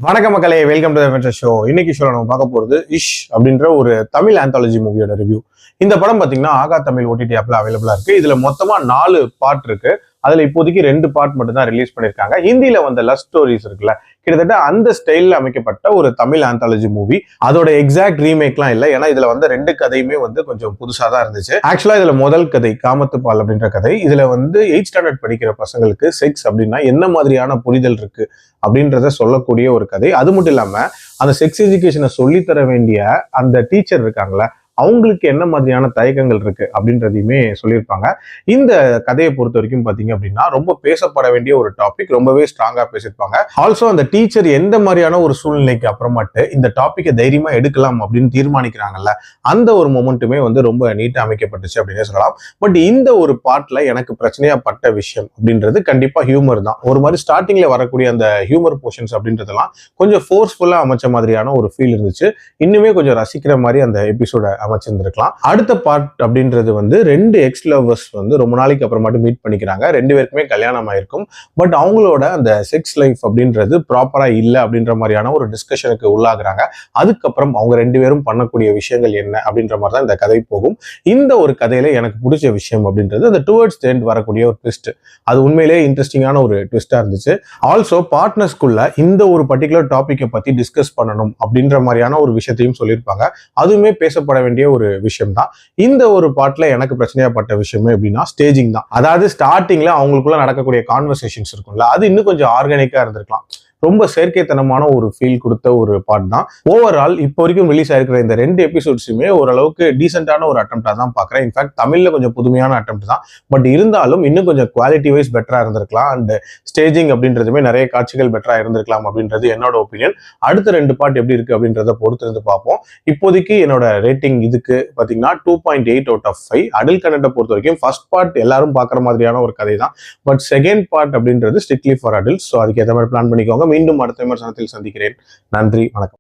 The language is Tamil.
வணக்க மக்களே, வெல்கம் டு தி ஷோ. இன்னைக்கு ஷோல நம்ம பார்க்க போறது இஷ் அப்படின்ற ஒரு தமிழ் ஆந்தாலஜி மூவியோட ரிவ்யூ. இந்த படம் பாத்தீங்கன்னா ஆகா தமிழ் ஓடிடி ஆப்ல அவைலபிளா இருக்கு. இதுல மொத்தமா 4 பார்ட் இருக்கு. அதுல இப்போதைக்கு 2 பார்ட் மட்டும் தான் ரிலீஸ் பண்ணிருக்காங்க. ஹிந்தியில வந்த லவ் ஸ்டோரிஸ் இருக்குல்ல, கிட்டத்தட்ட அந்த ஸ்டைல்ல அமைக்கப்பட்ட ஒரு தமிழ் ஆந்தாலஜி மூவி. அதோட எக்ஸாக்ட் ரீமேக்லாம் இல்லை, ஏன்னா இதுல வந்து 2 கதையுமே வந்து கொஞ்சம் புதுசா தான் இருந்துச்சு. ஆக்சுவலா இதுல முதல் கதை காமத்துப்பால் அப்படின்ற கதை. இதுல வந்து 8th ஸ்டாண்டர்ட் படிக்கிற பசங்களுக்கு செக்ஸ் அப்படின்னா என்ன மாதிரியான புரிதல் இருக்கு அப்படின்றத சொல்லக்கூடிய ஒரு கதை. அது மட்டும் இல்லாம அந்த செக்ஸ் எஜுகேஷனை சொல்லித்தர வேண்டிய அந்த டீச்சர் இருக்காங்களா, அவங்களுக்கு என்ன மாதிரியான தயக்கங்கள் இருக்கு அப்படின்றதையுமே சொல்லியிருப்பாங்க. இந்த கதையை பொறுத்த வரைக்கும் பாத்தீங்க அப்படின்னா ரொம்ப பேசப்பட வேண்டிய ஒரு டாபிக், ரொம்பவே ஸ்ட்ராங்கா பேசியிருப்பாங்க. ஆல்சோ அந்த டீச்சர் எந்த மாதிரியான ஒரு சூழ்நிலைக்கு அப்புறமாட்டு இந்த டாபிக்கை தைரியமா எடுக்கலாம் அப்படின்னு தீர்மானிக்கிறாங்கல்ல, அந்த ஒரு மொமெண்ட்டுமே வந்து ரொம்ப நீட்டா அமைக்கப்பட்டுச்சு அப்படின்னே சொல்லலாம். பட் இந்த ஒரு பார்ட்ல எனக்கு பிரச்சனையா பட்ட விஷயம் அப்படின்றது கண்டிப்பா ஹியூமர் தான். ஒரு மாதிரி ஸ்டார்டிங்ல வரக்கூடிய அந்த ஹியூமர் போர்ஷன்ஸ் அப்படின்றதெல்லாம் கொஞ்சம் ஃபோர்ஸ்ஃபுல்லா அமைச்ச மாதிரியான ஒரு ஃபீல் இருந்துச்சு. இன்னுமே கொஞ்சம் ரசிக்கிற மாதிரி அந்த எபிசோட அமைச்சிருந்திருக்கலாம். அடுத்த பார்ட் அப்படின்றது வந்து 2 எக்ஸ் லவர்ஸ் வந்து ரொம்ப நாளைக்கு அப்புறமாட்டு மீட் பண்ணிக்கிறாங்க. 2 பேருக்குமே கல்யாணம் ஆயிருக்கும். பட் அவங்களோட அந்த செக்ஸ் லைஃப் அப்படின்றது ப்ராப்பரா இல்லை அப்படின்ற மாதிரியான ஒரு டிஸ்கஷனுக்கு உள்ளாகுறாங்க. அதுக்கப்புறம் அவங்க 2 பேரும் பண்ணக்கூடிய விஷயங்கள் என்ன அப்படின்ற மாதிரி தான் இந்த கதை போகும். இந்த ஒரு கதையில எனக்கு பிடிச்ச விஷயம் அப்படின்றது அந்த டுவர்ட்ஸ் தி எண்ட் வரக்கூடிய ஒரு ட்விஸ்ட். அது உண்மையிலேயே இன்ட்ரெஸ்டிங்கான ஒரு ட்விஸ்டா இருந்துச்சு. ஆல்சோ பார்ட்னர்ஸ்குள்ள இந்த ஒரு பர்டிகுலர் டாபிக்கை பத்தி டிஸ்கஸ் பண்ணணும் அப்படின்ற மாதிரியான ஒரு விஷயத்தையும் சொல்லியிருப்பாங்க. அதுவுமே பேசப்பட வேண்டிய ஒரு விஷயம் தான். இந்த ஒரு பார்ட்ல எனக்கு பிரச்சனையாப்பட்ட விஷயமே எப்படின்னா ஸ்டேஜிங் தான். அதாவது ஸ்டார்டிங்ல அவங்களுக்குள்ள நடக்கக்கூடிய கான்வர்சேஷன்ஸ் இருக்கும்ல, அது இன்னும் கொஞ்சம் ஆர்கானிக்கா இருந்திருக்கலாம். ரொம்ப செயற்கைத்தனமான ஒரு ஃபீல் கொடுத்த ஒரு பார்ட் தான். ஓவரால் இப்போ வரைக்கும் ரிலீஸ் ஆயிருக்கிற இந்த 2 எபிசோட்ஸுமே ஓரளவுக்கு டீசென்டான ஒரு அட்டெம்ப்டா தான் பாக்குறேன். இன்ஃபேக்ட் தமிழ்ல கொஞ்சம் புதுமையான அட்டெம்ப்ட் தான். பட் இருந்தாலும் இன்னும் கொஞ்சம் குவாலிட்டி வைஸ் பெட்டரா இருந்திருக்கலாம். அண்ட் ஸ்டேஜிங் அப்படின்றதுமே நிறைய காட்சிகள் பெட்டரா இருந்திருக்கலாம் அப்படின்றது என்னோட ஒப்பீனியன். அடுத்த 2 பார்ட் எப்படி இருக்கு அப்படின்றத பொறுத்து இருந்து பார்ப்போம். இப்போதைக்கு என்னோட ரேட்டிங் இதுக்கு பாத்தீங்கன்னா 2.8 அவுட் ஆஃப் 5. அடல்ட் கண்டென்ட்டை பொறுத்த வரைக்கும் ஃபர்ஸ்ட் பார்ட் எல்லாரும் பாக்குற மாதிரியான ஒரு கதை தான். பட் செகண்ட் பார்ட் அப்படின்றது ஸ்ட்ரிக்ட்லி ஃபார் அடல்ட்ஸ். ஸோ அதுக்கு ஏற்ற மாதிரி பிளான் பண்ணிக்கோங்க. மீண்டும் அடுத்த விமர்சனத்தில் சந்திக்கிறேன். நன்றி, வணக்கம்.